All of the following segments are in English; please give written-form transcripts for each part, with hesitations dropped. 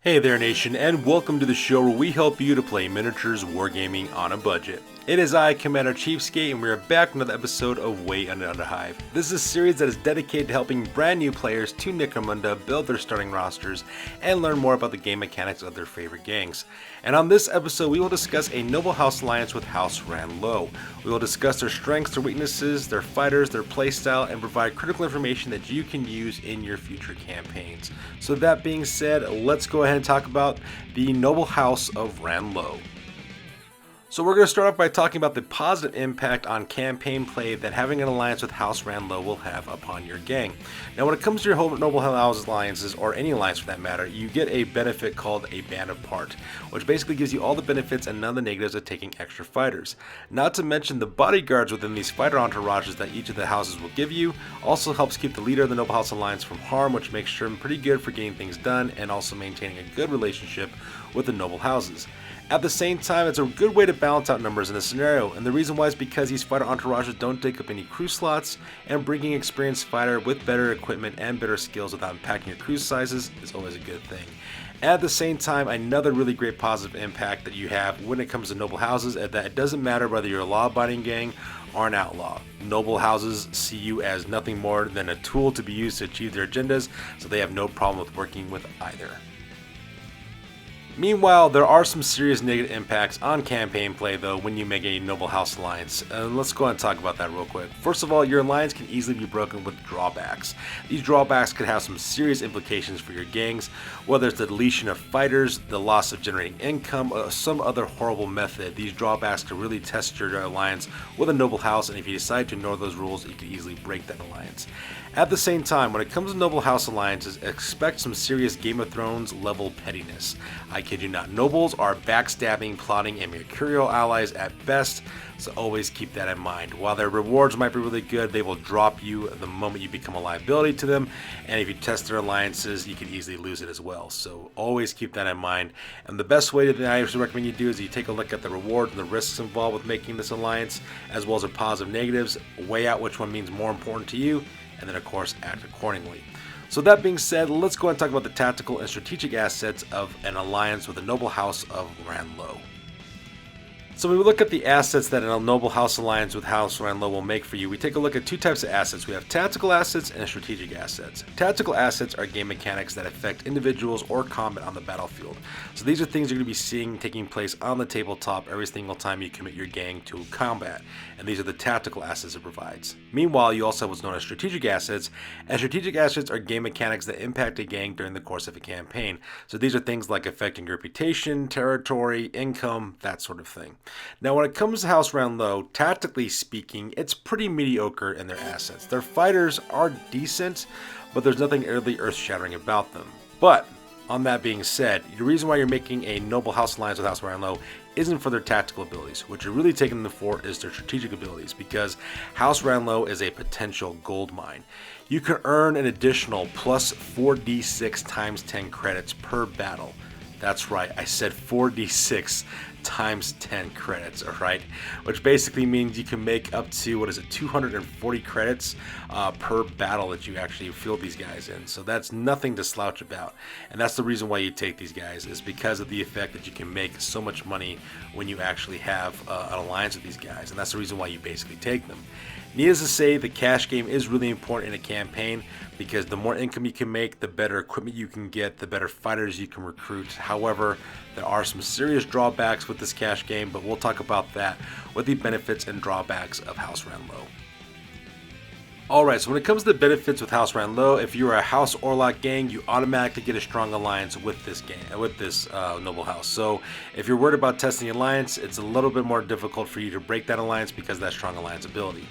Hey there, Nation, and welcome to the show where we help you to play miniatures wargaming on a budget. It is I, Commander Cheapskate, and we are back with another episode of Way Under Underhive. This is a series that is dedicated to helping brand new players to Necromunda build their starting rosters and learn more about the game mechanics of their favorite gangs. And on this episode, we will discuss a Noble House alliance with House Ranlo. We will discuss their strengths, their weaknesses, their fighters, their playstyle, and provide critical information that you can use in your future campaigns. So that being said, let's go ahead and talk about the Noble House of Ranlo. So we're going to start off by talking about the positive impact on campaign play that having an alliance with House Ranlo will have upon your gang. Now when it comes to your Noble House alliances, or any alliance for that matter, you get a benefit called a Band of Part, which basically gives you all the benefits and none of the negatives of taking extra fighters. Not to mention the bodyguards within these fighter entourages that each of the houses will give you also helps keep the leader of the Noble House alliance from harm, which makes sure I'm pretty good for getting things done and also maintaining a good relationship with the noble houses. At the same time, it's a good way to balance out numbers in this scenario, and the reason why is because these fighter entourages don't take up any crew slots, and bringing experienced fighter with better equipment and better skills without impacting your crew sizes is always a good thing. At the same time, another really great positive impact that you have when it comes to noble houses is that it doesn't matter whether you're a law-abiding gang or an outlaw. Noble houses see you as nothing more than a tool to be used to achieve their agendas, so they have no problem with working with either. Meanwhile, there are some serious negative impacts on campaign play though when you make a Noble House alliance, and let's go ahead and talk about that real quick. First of all, your alliance can easily be broken with drawbacks. These drawbacks could have some serious implications for your gangs, whether it's the deletion of fighters, the loss of generating income, or some other horrible method. These drawbacks could really test your alliance with a Noble House, and if you decide to ignore those rules, you could easily break that alliance. At the same time, when it comes to Noble House alliances, expect some serious Game of Thrones level pettiness. I kid you not, nobles are backstabbing, plotting, and mercurial allies at best, so always keep that in mind. While their rewards might be really good, they will drop you the moment you become a liability to them, and if you test their alliances, you can easily lose it as well. So always keep that in mind. And the best way that I usually recommend you do is you take a look at the rewards and the risks involved with making this alliance, as well as their positive negatives, weigh out which one means more important to you, and then of course act accordingly. So that being said, let's go ahead and talk about the tactical and strategic assets of an alliance with the Noble House of Ranlo. So when we look at the assets that a Noble House alliance with House Ranlo will make for you, we take a look at two types of assets. We have tactical assets and strategic assets. Tactical assets are game mechanics that affect individuals or combat on the battlefield. So these are things you're going to be seeing taking place on the tabletop every single time you commit your gang to combat, and these are the tactical assets it provides. Meanwhile, you also have what's known as strategic assets, and strategic assets are game mechanics that impact a gang during the course of a campaign. So these are things like affecting your reputation, territory, income, that sort of thing. Now when it comes to House Ranlo, tactically speaking, it's pretty mediocre in their assets. Their fighters are decent, but there's nothing really earth-shattering about them. But on that being said, the reason why you're making a Noble House alliance with House Ranlo isn't for their tactical abilities. What you're really taking them for is their strategic abilities, because House Ranlo is a potential gold mine. You can earn an additional plus 4d6 times 10 credits per battle. That's right, I said 4d6 times 10 credits, alright? Which basically means you can make up to, 240 credits per battle that you actually field these guys in. So that's nothing to slouch about. And that's the reason why you take these guys, is because of the effect that you can make so much money when you actually have an alliance with these guys. And that's the reason why you basically take them. Needless to say, the cash game is really important in a campaign, because the more income you can make, the better equipment you can get, the better fighters you can recruit. However, there are some serious drawbacks with this cash game, but we'll talk about that with the benefits and drawbacks of House Ranlo. Alright, so when it comes to the benefits with House Ranlo, if you're a House Orlok gang, you automatically get a strong alliance with this gang, with this Noble House. So if you're worried about testing the alliance, it's a little bit more difficult for you to break that alliance because of that strong alliance ability.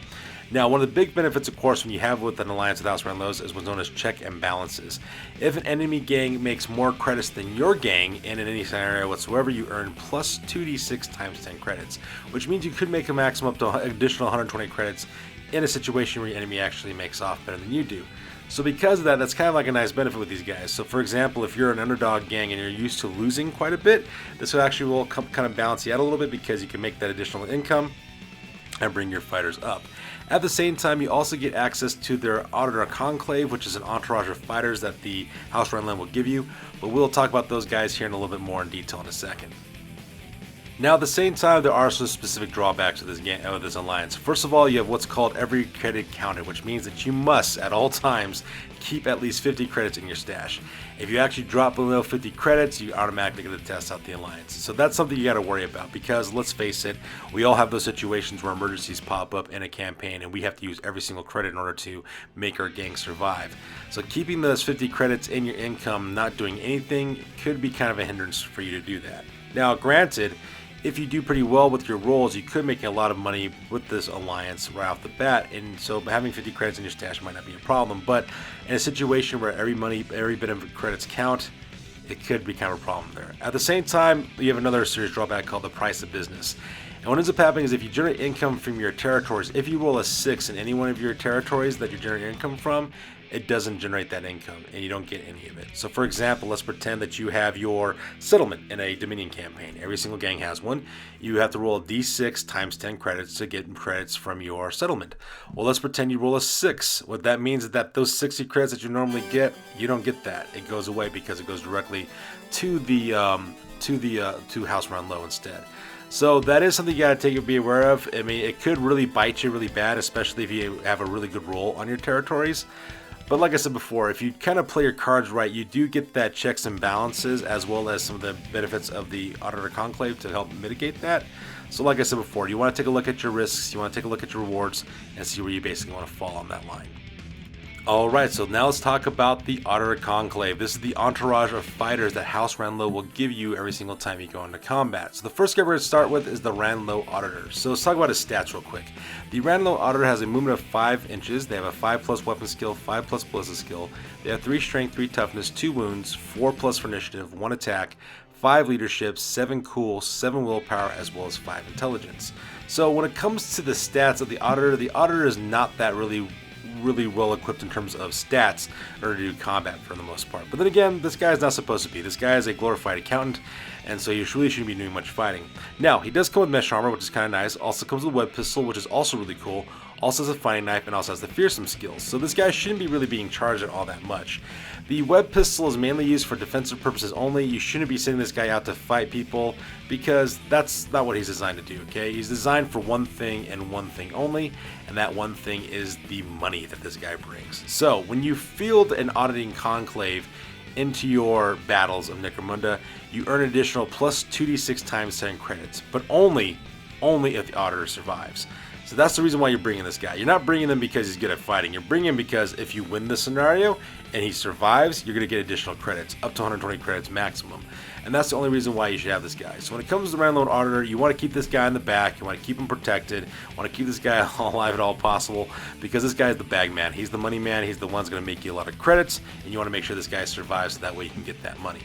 Now, one of the big benefits, of course, when you have with an alliance with House Ranlo is what's known as check and balances. If an enemy gang makes more credits than your gang, and in any scenario whatsoever, you earn plus 2d6 times 10 credits, which means you could make a maximum up to an additional 120 credits in a situation where your enemy actually makes off better than you do. So because of that, that's kind of like a nice benefit with these guys. So for example, if you're an underdog gang and you're used to losing quite a bit, this will actually kind of balance you out a little bit, because you can make that additional income and bring your fighters up. At the same time, you also get access to their Auditor Conclave, which is an entourage of fighters that the House Rhineland will give you, but we'll talk about those guys here in a little bit more in detail in a second. Now, at the same time, there are some specific drawbacks of this alliance. First of all, you have what's called every credit counted, which means that you must, at all times, keep at least 50 credits in your stash. If you actually drop below 50 credits, you automatically get to test out the alliance. So that's something you got to worry about, because let's face it, we all have those situations where emergencies pop up in a campaign and we have to use every single credit in order to make our gang survive. So keeping those 50 credits in your income, not doing anything, could be kind of a hindrance for you to do that. Now, granted, if you do pretty well with your rolls, you could make a lot of money with this alliance right off the bat, and so having 50 credits in your stash might not be a problem. But in a situation where every bit of credits count, it could become a problem there. At the same time, you have another serious drawback called the price of business. And what ends up happening is if you generate income from your territories, if you roll a 6 in any one of your territories that you generate income from, it doesn't generate that income and you don't get any of it. So for example, let's pretend that you have your settlement in a Dominion campaign. Every single gang has one. You have to roll a d6 times 10 credits to get credits from your settlement. Well, let's pretend you roll a 6. What that means is that those 60 credits that you normally get, you don't get that. It goes away because it goes directly to the to House Run Low instead. So that is something you gotta be aware of. I mean, it could really bite you really bad, especially if you have a really good roll on your territories. But like I said before, if you kind of play your cards right, you do get that checks and balances as well as some of the benefits of the Auditor Conclave to help mitigate that. So like I said before, you want to take a look at your risks, you want to take a look at your rewards, and see where you basically want to fall on that line. Alright, so now let's talk about the Auditor Conclave. This is the entourage of fighters that House Ranlo will give you every single time you go into combat. So the first guy we're going to start with is the Ranlo Auditor. So let's talk about his stats real quick. The Ranlo Auditor has a movement of 5 inches. They have a 5+ weapon skill, 5+ ballistic skill. They have 3 strength, 3 toughness, 2 wounds, 4+ for initiative, 1 attack, 5 leadership, 7 cool, 7 willpower, as well as 5 intelligence. So when it comes to the stats of the Auditor is not that really well equipped in terms of stats in order to do combat for the most part. But then again, this guy is not supposed to be. This guy is a glorified accountant, and so you really shouldn't be doing much fighting. Now, he does come with mesh armor, which is kind of nice. Also comes with a web pistol, which is also really cool. Also has a fighting knife, and also has the fearsome skills. So this guy shouldn't be really being charged at all that much. The web pistol is mainly used for defensive purposes only. You shouldn't be sending this guy out to fight people because that's not what he's designed to do, okay? He's designed for one thing and one thing only, and that one thing is the money that this guy brings. So when you field an auditing conclave into your battles of Necromunda, you earn an additional plus 2d6 times 10 credits, but only if the auditor survives. So that's the reason why you're bringing this guy. You're not bringing him because he's good at fighting. You're bringing him because if you win this scenario and he survives, you're going to get additional credits, up to 120 credits maximum. And that's the only reason why you should have this guy. So when it comes to the Ranlone Auditor, you want to keep this guy in the back. You want to keep him protected. You want to keep this guy alive at all possible because this guy is the bag man. He's the money man. He's the one that's going to make you a lot of credits. And you want to make sure this guy survives so that way you can get that money.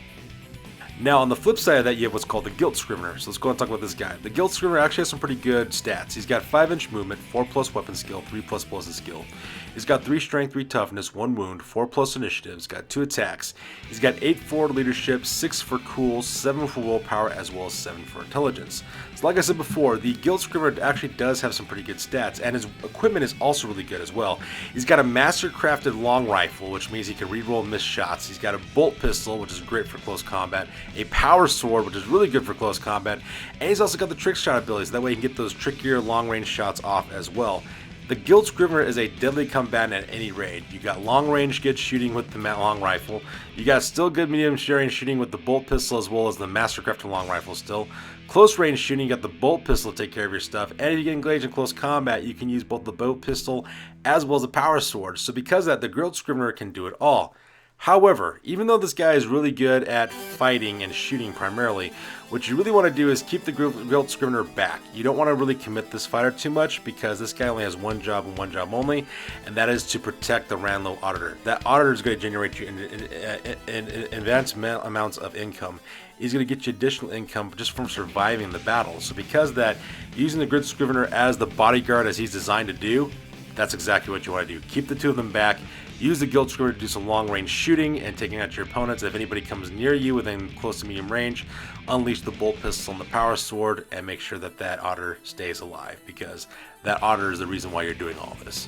Now, on the flip side of that, you have what's called the Guilt Scrivener. So let's go and talk about this guy. The Guilt Scrivener actually has some pretty good stats. He's got 5-inch movement, 4+ weapon skill, 3+ ballistic skill. He's got 3 strength, 3 toughness, 1 wound, 4+ initiative. He's got 2 attacks. He's got 8 for leadership, 6 for cool, 7 for willpower, as well as 7 for intelligence. So like I said before, the Guilt Scrivener actually does have some pretty good stats, and his equipment is also really good as well. He's got a master-crafted long rifle, which means he can reroll missed shots. He's got a bolt pistol, which is great for close combat, a power sword, which is really good for close combat, and he's also got the trick shot abilities. That way he can get those trickier long-range shots off as well. The Guild Scrivener is a deadly combatant at any raid. You got long-range good shooting with the long rifle. You got still good medium-range shooting with the bolt pistol as well as the mastercrafted long rifle still. Close-range shooting, you got the bolt pistol to take care of your stuff. And if you get engaged in close combat, you can use both the bolt pistol as well as the power sword. So because of that, the Guild Scrivener can do it all. However, even though this guy is really good at fighting and shooting primarily, what you really want to do is keep the Guild Scrivener back. You don't want to really commit this fighter too much because this guy only has one job and one job only, and that is to protect the Ranlo Auditor. That Auditor is going to generate you in advanced amounts of income. He's going to get you additional income just from surviving the battle. So because of that, using the Guild Scrivener as the bodyguard as he's designed to do, that's exactly what you want to do. Keep the two of them back, Use the Guild Screamer to do some long range shooting and taking out your opponents. If anybody comes near you within close to medium range, unleash the bolt pistol on the power sword and make sure that that Auditor stays alive, because that Auditor is the reason why you're doing all this.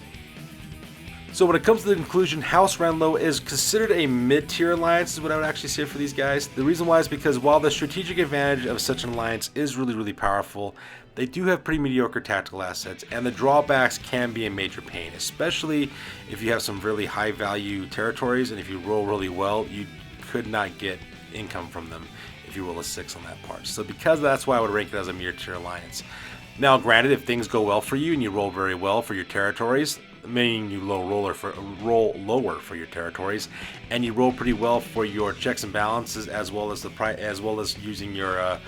So when it comes to the conclusion, House Renlo is considered a mid-tier alliance is what I would actually say for these guys. The reason why is because while the strategic advantage of such an alliance is really powerful, they do have pretty mediocre tactical assets, and the drawbacks can be a major pain, especially if you have some really high value territories, and if you roll really well, you could not get income from them if you roll a 6 on that part. So because that's why I would rank it as a mid-tier alliance. Now granted, if things go well for you and you roll very well for your territories, meaning you roll lower for your territories, and you roll pretty well for your checks and balances, as well as using your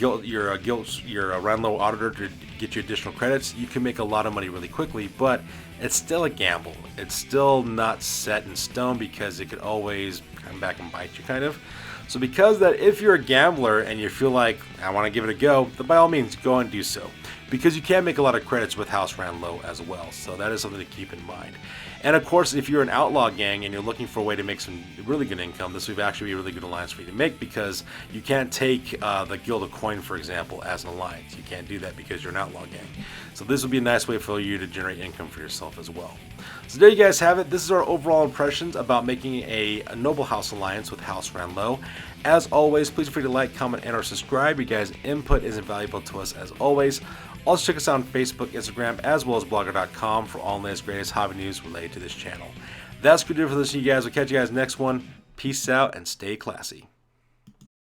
Renlo Auditor to get you additional credits, you can make a lot of money really quickly. But it's still a gamble. It's still not set in stone, because it could always come back and bite you, kind of. So because that, if you're a gambler and you feel like I want to give it a go, then by all means go and do so, because you can make a lot of credits with House Renlo as well. So that is something to keep in mind. And of course, if you're an outlaw gang and you're looking for a way to make some really good income, this would actually be a really good alliance for you to make, because you can't take the Guild of Coin, for example, as an alliance. You can't do that because you're an outlaw gang. So this would be a nice way for you to generate income for yourself as well. So there you guys have it. This is our overall impressions about making a Noble House alliance with House Renlo. As always, please feel free to like, comment, and or subscribe. Your guys' input is invaluable to us as always. Also check us out on Facebook, Instagram, as well as blogger.com for all the latest greatest hobby news related to this channel. That's good for listening, you guys. We'll catch you guys next one. Peace out and stay classy.